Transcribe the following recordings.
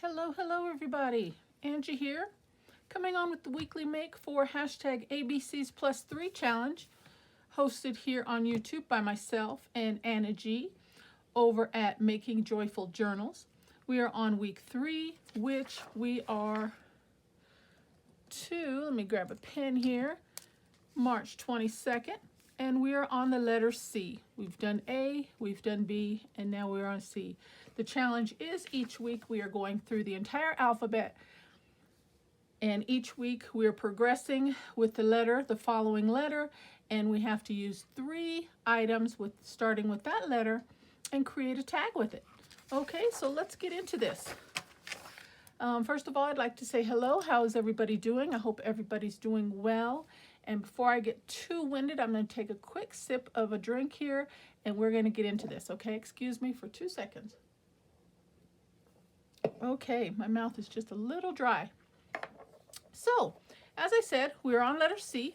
Hello everybody. Angie here, coming on with the weekly make for hashtag ABCs plus 3 challenge, hosted here on YouTube by myself and Anna G over at Making Joyful Journals. We are on week 3, which we are to, let me grab a pen here, March 22nd, and we are on the letter C. We've done A, we've done B, and now we're on C. The challenge is each week we are going through the entire alphabet, and each week we are progressing with the following letter, and we have to use 3 items starting with that letter and create a tag with it. Okay, so let's get into this. First of all, I'd like to say hello. How is everybody doing? I hope everybody's doing well. And before I get too winded, I'm going to take a quick sip of a drink here, and we're going to get into this, okay? Excuse me for 2 seconds. Okay, my mouth is just a little dry. So, as I said, we're on letter C.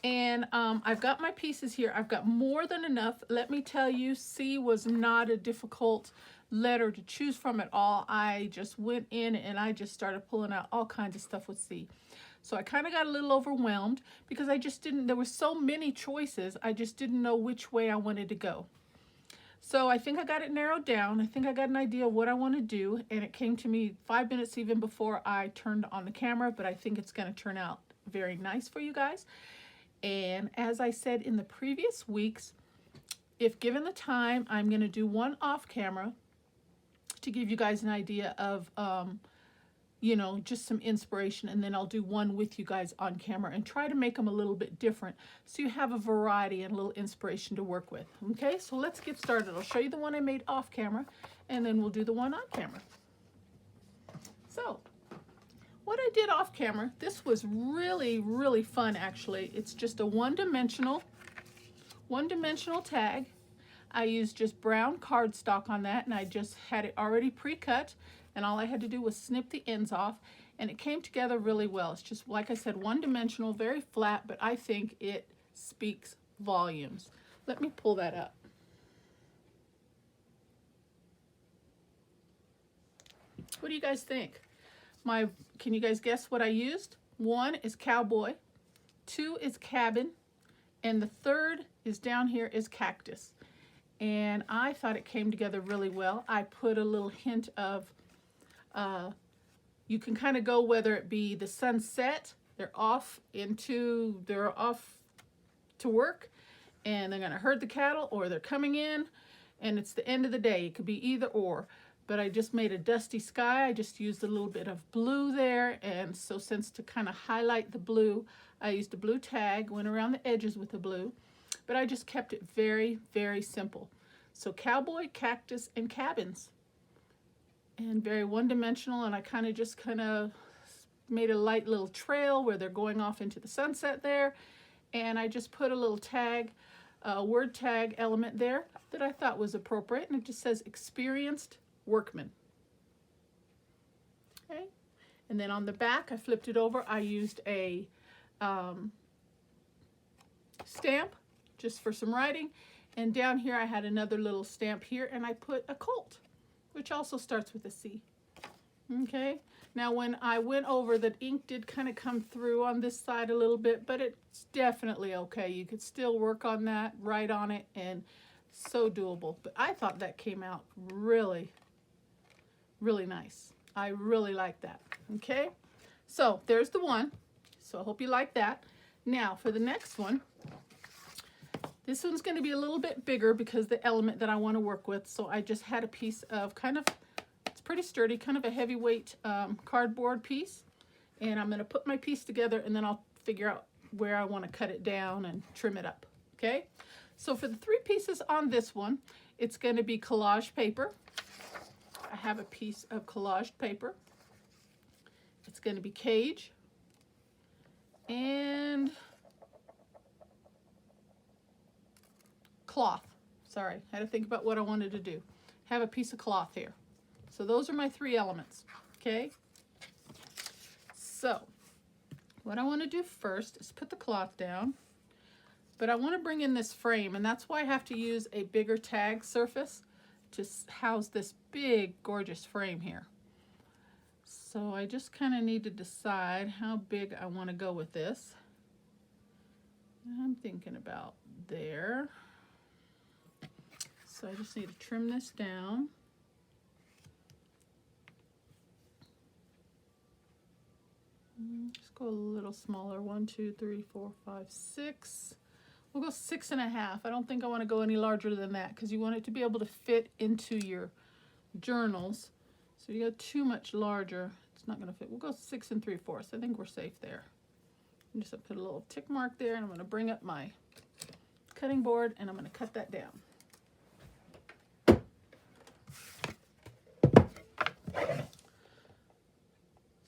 And I've got my pieces here. I've got more than enough. Let me tell you, C was not a difficult letter to choose from at all. I just went in and I just started pulling out all kinds of stuff with C. So I kind of got a little overwhelmed because there were so many choices. I just didn't know which way I wanted to go. So I think I got it narrowed down. I think I got an idea of what I want to do, and it came to me 5 minutes even before I turned on the camera, but I think it's going to turn out very nice for you guys. And as I said in the previous weeks, if given the time, I'm going to do one off camera to give you guys an idea of, just some inspiration, and then I'll do one with you guys on camera and try to make them a little bit different so you have a variety and a little inspiration to work with. Okay, so let's get started. I'll show you the one I made off camera, and then we'll do the one on camera. So what I did off camera, this was really fun actually. It's just a one-dimensional tag. I used just brown cardstock on that, and I just had it already pre-cut, and all I had to do was snip the ends off, and it came together really well. It's just, like I said, one-dimensional, very flat, but I think it speaks volumes. Let me pull that up. What do you guys think? Can you guys guess what I used? 1 is cowboy, 2 is cabin, and the 3rd is down here is cactus. And I thought it came together really well. I put a little hint of, you can kind of go whether it be the sunset, they're off to work, and they're gonna herd the cattle, or they're coming in, and it's the end of the day. It could be either or. But I just made a dusty sky. I just used a little bit of blue there, and so since to kind of highlight the blue, I used a blue tag, went around the edges with the blue, but I just kept it very simple. So cowboy, cactus, and cabins, and very one-dimensional, and I kind of made a light little trail where they're going off into the sunset there, and I just put a little tag, word tag element there that I thought was appropriate, and it just says experienced workman. Okay, and then on the back I flipped it over. I used a stamp just for some writing, and down here I had another little stamp here, and I put a colt, which also starts with a C. Okay, now when I went over, the ink did kind of come through on this side a little bit, but it's definitely okay. You could still work on that, write on it, and so doable. But I thought that came out really nice. I really like that. Okay, so there's the one. So I hope you like that. Now for the next one, this one's going to be a little bit bigger because the element that I want to work with. So I just had a piece of it's pretty sturdy, kind of a heavyweight cardboard piece, and I'm going to put my piece together, and then I'll figure out where I want to cut it down and trim it up. Okay, so for the 3 pieces on this one, it's going to be collage paper. I have a piece of collaged paper. It's going to be cage, and cloth. Sorry, I had to think about what I wanted to do. Have a piece of cloth here. So those are my 3 elements. Okay, so what I want to do first is put the cloth down, but I want to bring in this frame, and that's why I have to use a bigger tag surface to house this big, gorgeous frame here. So I just kind of need to decide how big I want to go with this. I'm thinking about there. So I just need to trim this down. Just go a little smaller. 1, 2, 3, 4, 5, 6. We'll go 6.5. I don't think I want to go any larger than that because you want it to be able to fit into your journals. So you go too much larger, it's not going to fit. We'll go 6 3/4. I think we're safe there. I'm just going to put a little tick mark there, and I'm going to bring up my cutting board and I'm going to cut that down.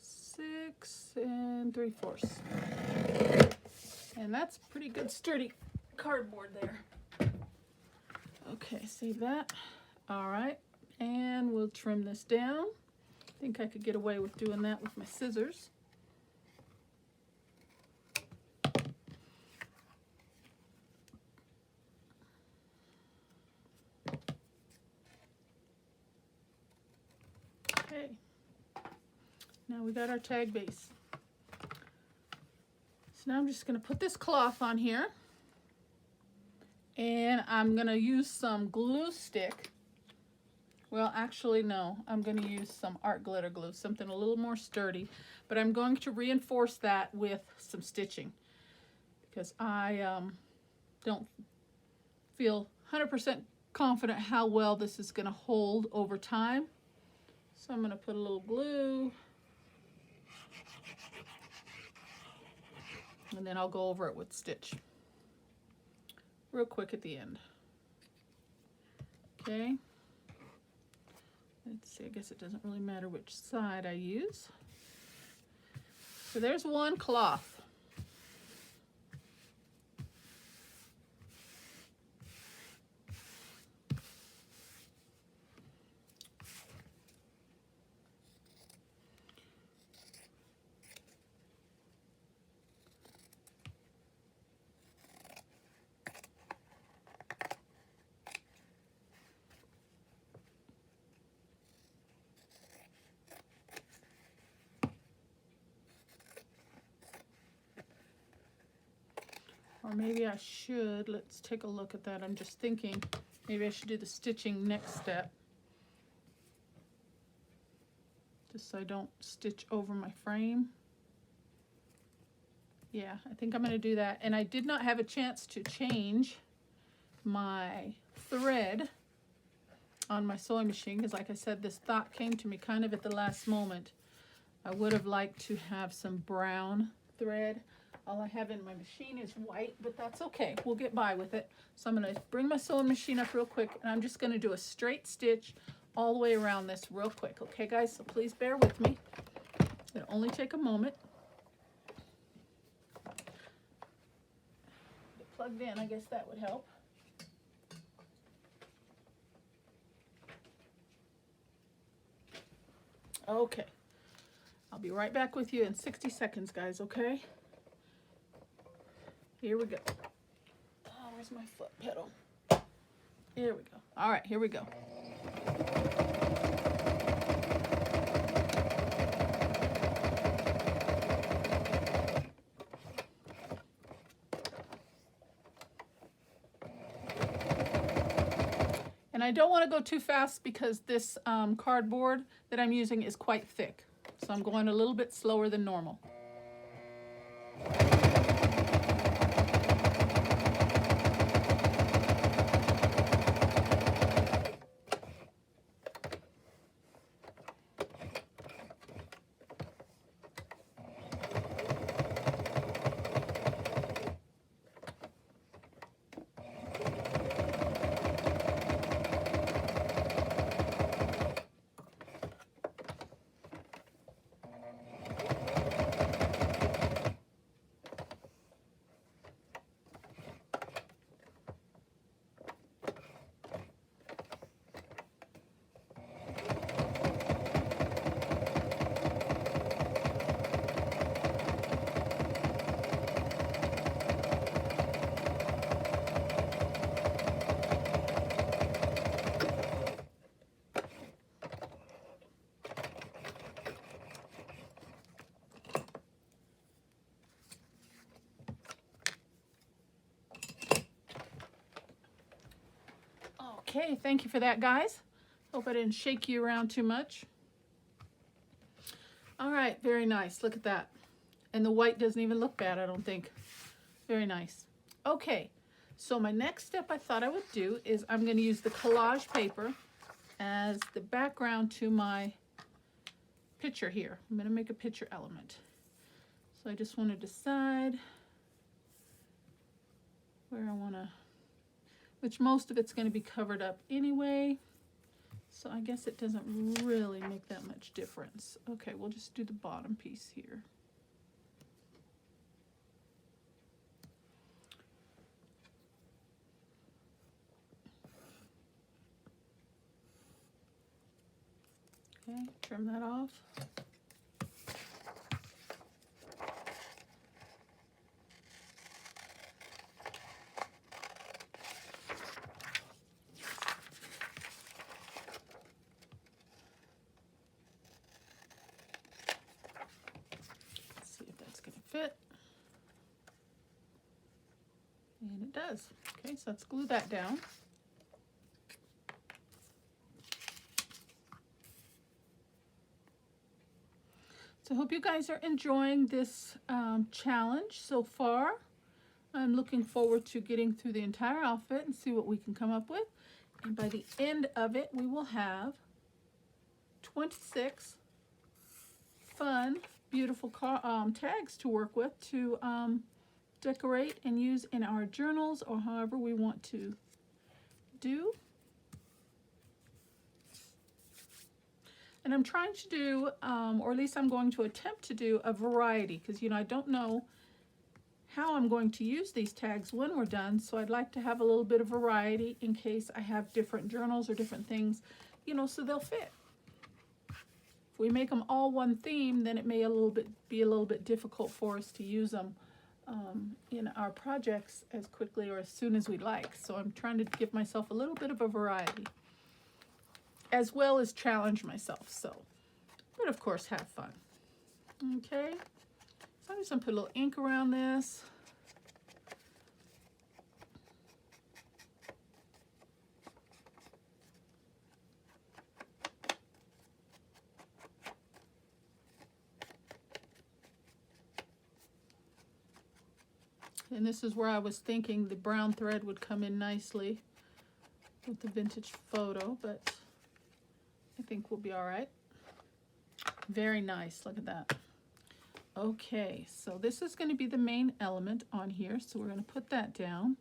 Six 3/4. And that's pretty good sturdy cardboard there. Okay, save that. All right, and we'll trim this down. I think I could get away with doing that with my scissors. Okay, now we got our tag base. So now I'm just going to put this cloth on here, and I'm going to use some glue stick. Well, actually, no, I'm going to use some art glitter glue, something a little more sturdy, but I'm going to reinforce that with some stitching because I don't feel 100% confident how well this is going to hold over time. So I'm going to put a little glue, and then I'll go over it with stitch real quick at the end. Okay. Let's see, I guess it doesn't really matter which side I use. So there's one cloth. Or maybe I should, let's take a look at that. I'm just thinking maybe I should do the stitching next step. Just so I don't stitch over my frame. Yeah, I think I'm going to do that. And I did not have a chance to change my thread on my sewing machine because, like I said, this thought came to me kind of at the last moment. I would have liked to have some brown thread. All I have in my machine is white, but that's okay. We'll get by with it. So I'm going to bring my sewing machine up real quick, and I'm just going to do a straight stitch all the way around this real quick. Okay, guys? So please bear with me. It'll only take a moment. Get it plugged in, I guess that would help. Okay. I'll be right back with you in 60 seconds, guys, okay? Here we go. Oh, where's my foot pedal? Here we go. All right, here we go. And I don't want to go too fast because this cardboard that I'm using is quite thick. So I'm going a little bit slower than normal. Okay, thank you for that, guys. Hope I didn't shake you around too much. All right, very nice. Look at that. And the white doesn't even look bad, I don't think. Very nice. Okay, so my next step I thought I would do is I'm going to use the collage paper as the background to my picture here. I'm going to make a picture element. So I just want to decide where I want to, which most of it's going to be covered up anyway. So I guess it doesn't really make that much difference. Okay, we'll just do the bottom piece here. Okay, trim that off. Fit. And it does. Okay, so let's glue that down. So I hope you guys are enjoying this challenge so far. I'm looking forward to getting through the entire outfit and see what we can come up with. And by the end of it, we will have 26 fun, beautiful tags to work with to decorate and use in our journals or however we want to do. And I'm trying to do, or at least I'm going to attempt to do a variety because, you know, I don't know how I'm going to use these tags when we're done. So I'd like to have a little bit of variety in case I have different journals or different things, you know, so they'll fit. If we make them all one theme, then it may be a little bit difficult for us to use them in our projects as quickly or as soon as we'd like. So I'm trying to give myself a little bit of a variety, as well as challenge myself. So, but of course have fun. Okay, so I'm just gonna put a little ink around this. And this is where I was thinking the brown thread would come in nicely with the vintage photo, but I think we'll be all right. Very nice, look at that. Okay, so this is going to be the main element on here, so we're going to put that down.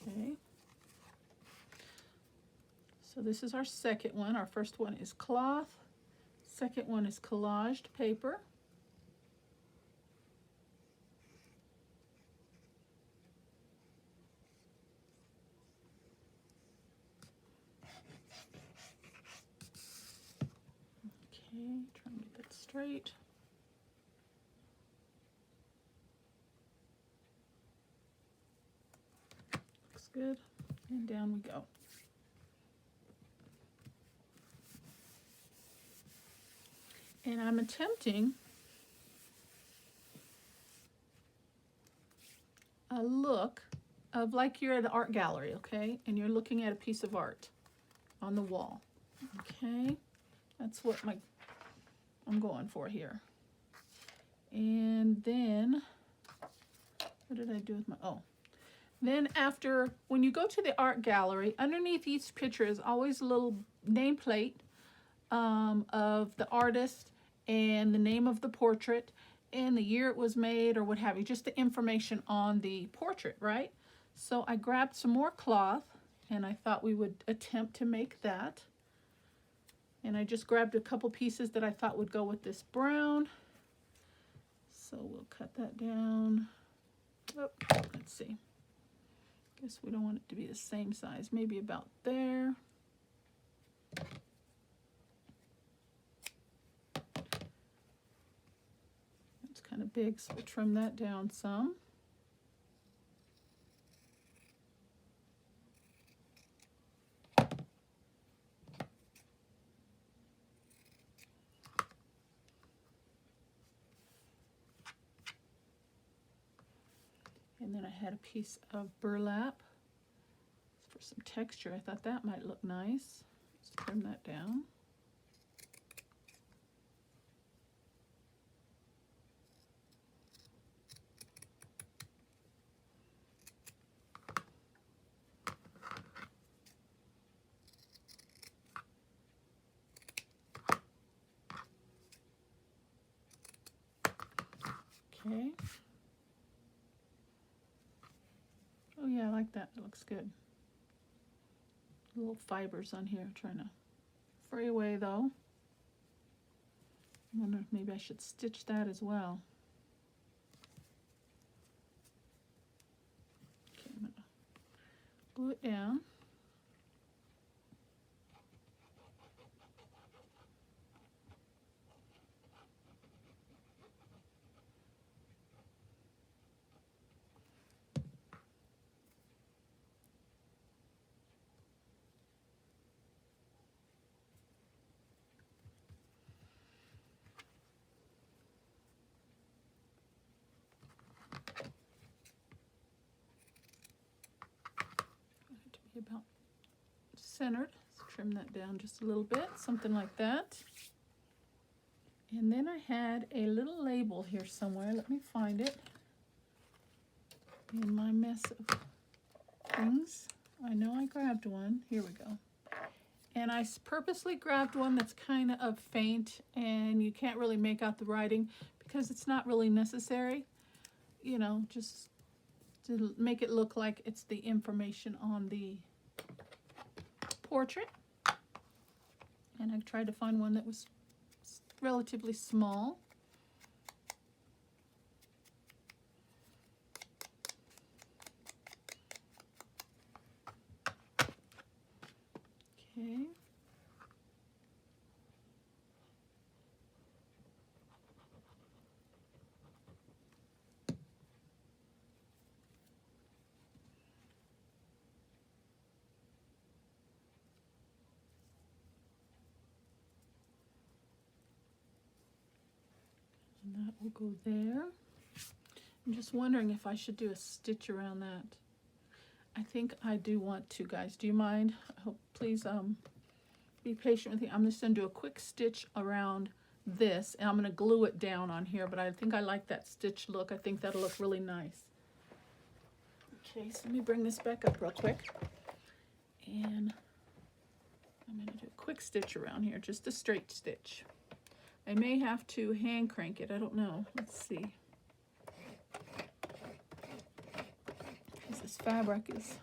Okay. So this is our second one. Our first one is cloth. Second one is collaged paper. Okay, try and get that straight. Looks good. And down we go. And I'm attempting a look of like you're at an art gallery, okay? And you're looking at a piece of art on the wall, okay? That's what I'm going for here. And then, what did I do with my, then after, when you go to the art gallery, underneath each picture is always a little nameplate of the artist and the name of the portrait and the year it was made or what have you, just the information on the portrait, right? So I grabbed some more cloth and I thought we would attempt to make that. And I just grabbed a couple pieces that I thought would go with this brown. So we'll cut that down. Oh, let's see. Guess we don't want it to be the same size, maybe about there. It's kind of big, so we'll trim that down some. And then I had a piece of burlap for for some texture. I thought that might look nice. Let's trim that down. Okay. Oh yeah, I like that. It looks good. Little fibers on here, trying to fray away though. I wonder if maybe I should stitch that as well. Okay, I'm gonna glue it down. To be about centered. Let's trim that down just a little bit, something like that. And then I had a little label here somewhere. Let me find it in my mess of things. I know I grabbed one. Here we go. And I purposely grabbed one that's kind of faint and you can't really make out the writing because it's not really necessary. You know, just to make it look like it's the information on the portrait. And I tried to find one that was relatively small. Okay. And that will go there. I'm just wondering if I should do a stitch around that. I think I do want to, guys. Do you mind? I hope, please be patient with me. I'm just going to do a quick stitch around this, and I'm going to glue it down on here, but I think I like that stitch look. I think that'll look really nice. Okay, so let me bring this back up real quick. And I'm going to do a quick stitch around here, just a straight stitch. I may have to hand crank it. I don't know. Let's see. Because this fabric is...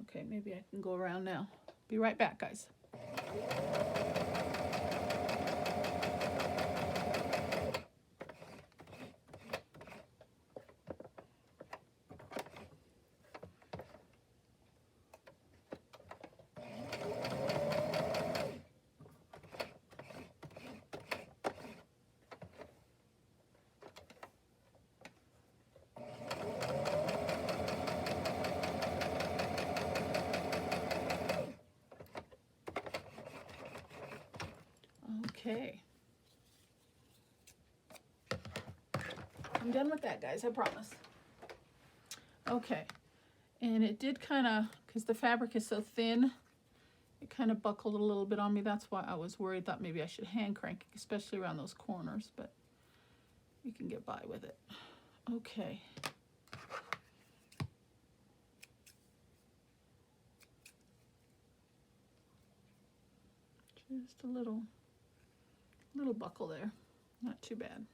Okay, maybe I can go around now. Be right back, guys. Okay. I'm done with that, guys, I promise. Okay. And it did kind of, because the fabric is so thin, it kind of buckled a little bit on me. That's why I was worried. Thought maybe I should hand crank it, especially around those corners, but you can get by with it. Okay. Just a little buckle there. Not too bad.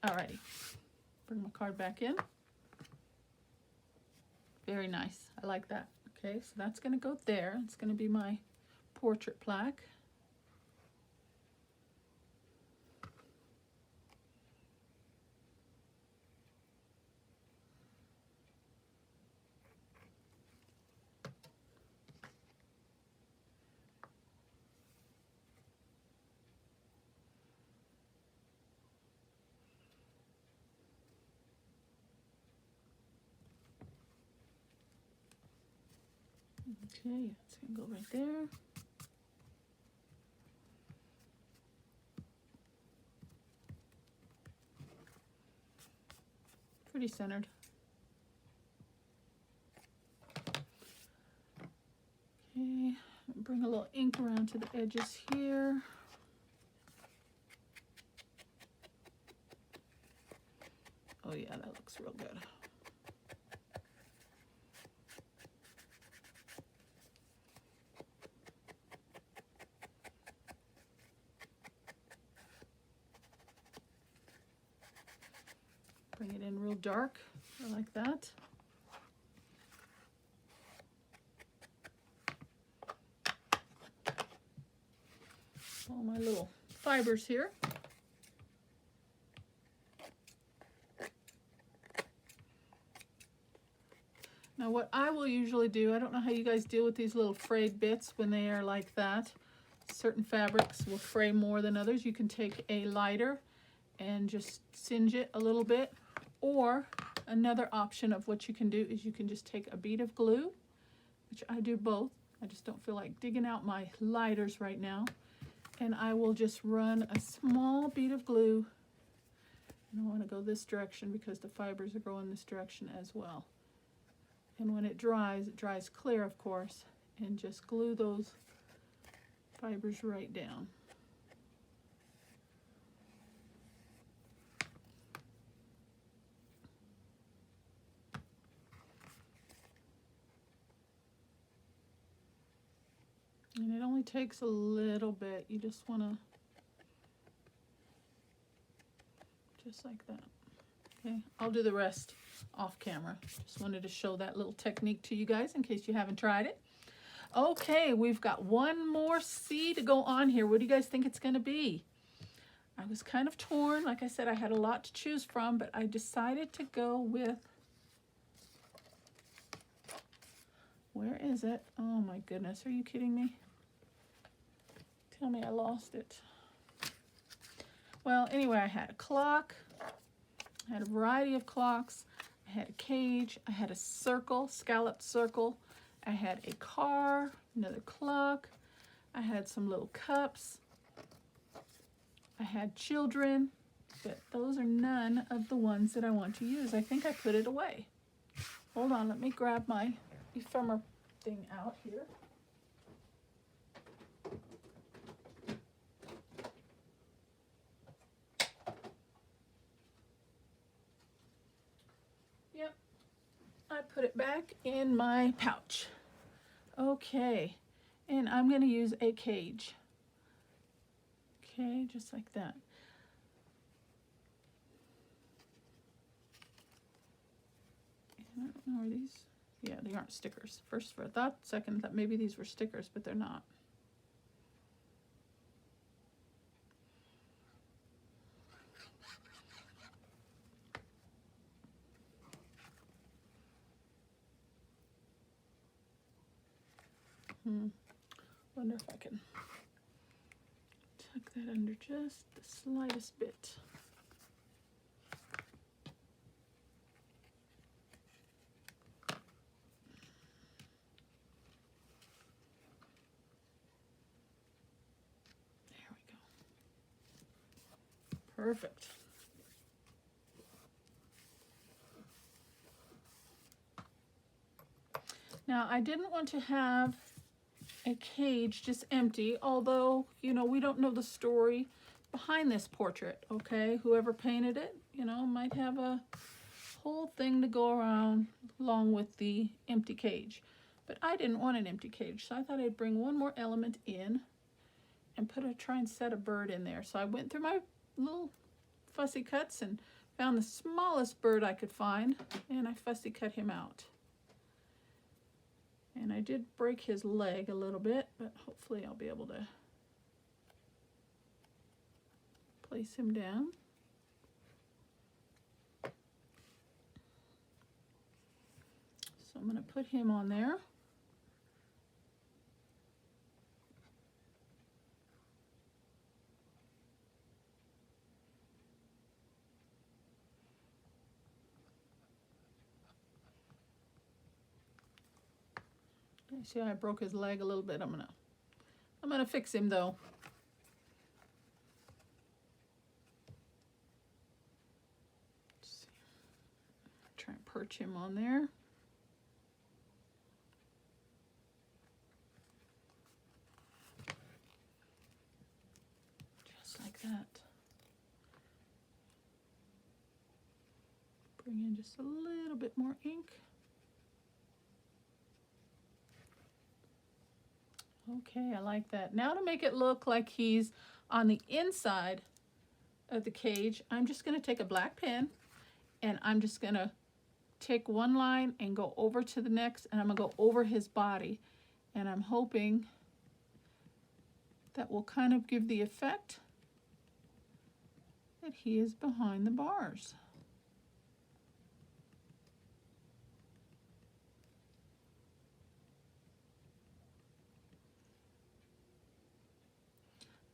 Alrighty, bring my card back in. Very nice, I like that. Okay, so that's gonna go there. It's gonna be my portrait plaque. Okay, it's gonna go right there. Pretty centered. Okay, bring a little ink around to the edges here. Oh yeah, that looks real good. Bring it in real dark. I like that. All my little fibers here. Now what I will usually do, I don't know how you guys deal with these little frayed bits when they are like that. Certain fabrics will fray more than others. You can take a lighter and just singe it a little bit. Or another option of what you can do is you can just take a bead of glue, which I do both. I just don't feel like digging out my lighters right now. And I will just run a small bead of glue. And I want to go this direction because the fibers are going this direction as well. And when it dries clear, of course, and just glue those fibers right down. And it only takes a little bit. You just want to, just like that. Okay, I'll do the rest off camera. Just wanted to show that little technique to you guys in case you haven't tried it. Okay, we've got one more C to go on here. What do you guys think it's going to be? I was kind of torn. Like I said, I had a lot to choose from, but I decided to go with, where is it? Oh my goodness, are you kidding me? Tell me I lost it. Well, anyway, I had a clock. I had a variety of clocks. I had a cage. I had a circle, scalloped circle. I had a car, another clock. I had some little cups. I had children, but those are none of the ones that I want to use. I think I put it away. Hold on, let me grab my ephemera thing out here. Yep, I put it back in my pouch. Okay, and I'm going to use a cage. Okay, just like that. And I don't know, are these? Yeah, they aren't stickers. First for a thought, second thought maybe these were stickers, but they're not. Wonder if I can tuck that under just the slightest bit. There we go. Perfect. Now I didn't want to have a cage just empty, although, you know, we don't know the story behind this portrait, okay? Whoever painted it, you know, might have a whole thing to go around along with the empty cage. But I didn't want an empty cage, so I thought I'd bring one more element in and try and set a bird in there. So I went through my little fussy cuts and found the smallest bird I could find, and I fussy cut him out. And I did break his leg a little bit, but hopefully I'll be able to place him down. So I'm going to put him on there. See how I broke his leg a little bit? I'm gonna fix him though. Let's see. Try and perch him on there. Just like that. Bring in just a little bit more ink. Okay, I like that. Now to make it look like he's on the inside of the cage, I'm just going to take a black pen and I'm just going to take one line and go over to the next, and I'm going to go over his body. And I'm hoping that will kind of give the effect that he is behind the bars.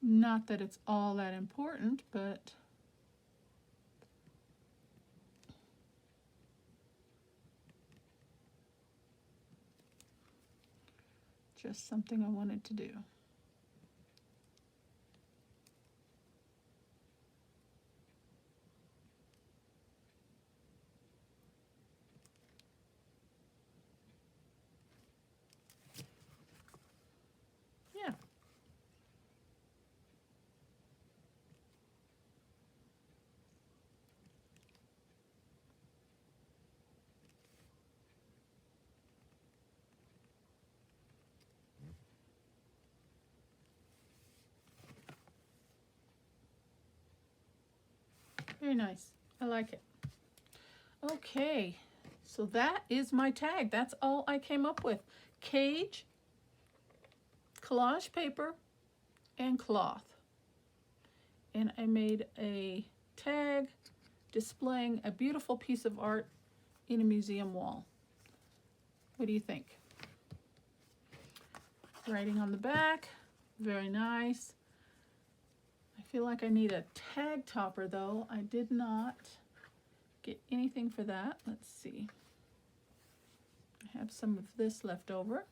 Not that it's all that important, but just something I wanted to do. Yeah. Very nice. I like it. Okay, so that is my tag. That's all I came up with. Cage, collage paper, and cloth. And I made a tag displaying a beautiful piece of art in a museum wall. What do you think? Writing on the back, very nice. I feel like I need a tag topper though. I did not get anything for that. Let's see. I have some of this left over.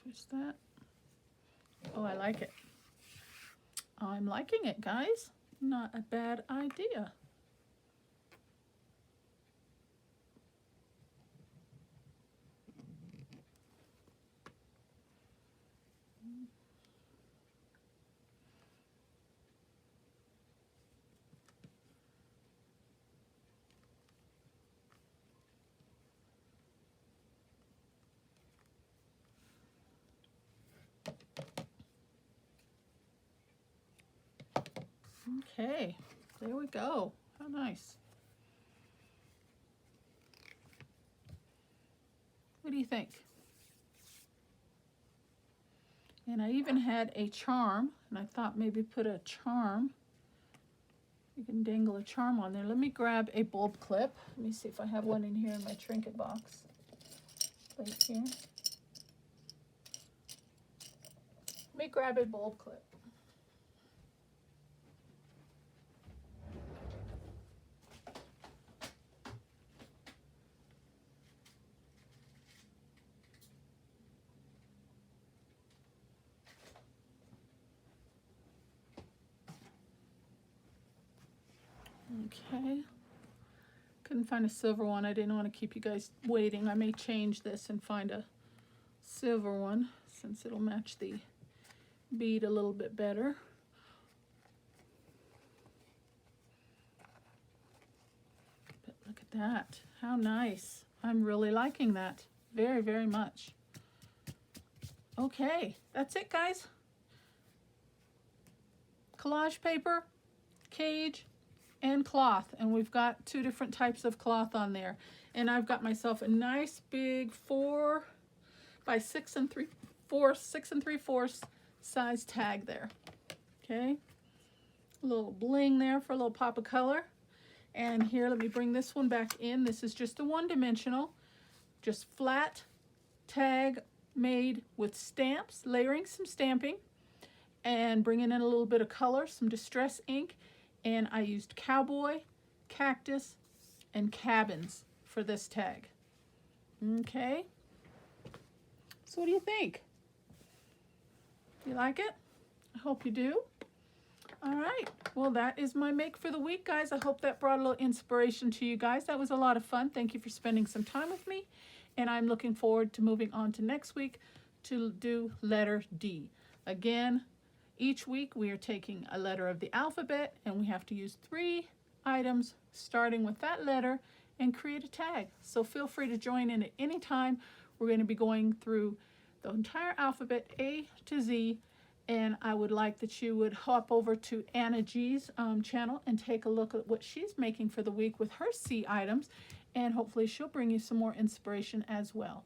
Twist that. Oh, I like it. I'm liking it, guys. Not a bad idea. Okay, there we go. How nice. What do you think? And I even had a charm, and I thought maybe put a charm. You can dangle a charm on there. Let me grab a bulb clip. Let me see if I have one in here in my trinket box. Right here. Let me grab a bulb clip. Okay, Couldn't find a silver one. I didn't want to keep you guys waiting. I may change this and find a silver one since it'll match the bead a little bit better. But look at that. How nice. I'm really liking that. Very, very much. Okay, that's it, guys. Collage paper, cage, and cloth, and we've got 2 different types of cloth on there, and I've got myself a nice big 4 by 6 3/4 size tag there. Okay, a little bling there for a little pop of color. And here, let me bring this one back in. This is just a 1-dimensional, just flat tag made with stamps, layering some stamping and bringing in a little bit of color, some distress ink. And I used cowboy, cactus, and cabins for this tag. Okay. So what do you think? You like it? I hope you do. All right. Well, that is my make for the week, guys. I hope that brought a little inspiration to you guys. That was a lot of fun. Thank you for spending some time with me. And I'm looking forward to moving on to next week to do letter D. Again, each week we are taking a letter of the alphabet and we have to use 3 items starting with that letter and create a tag. So feel free to join in at any time. We're going to be going through the entire alphabet A to Z, and I would like that you would hop over to Anna G's channel and take a look at what she's making for the week with her C items, and hopefully she'll bring you some more inspiration as well.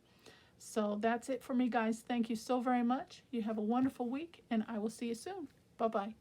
So that's it for me, guys. Thank you so very much. You have a wonderful week, and I will see you soon. Bye-bye.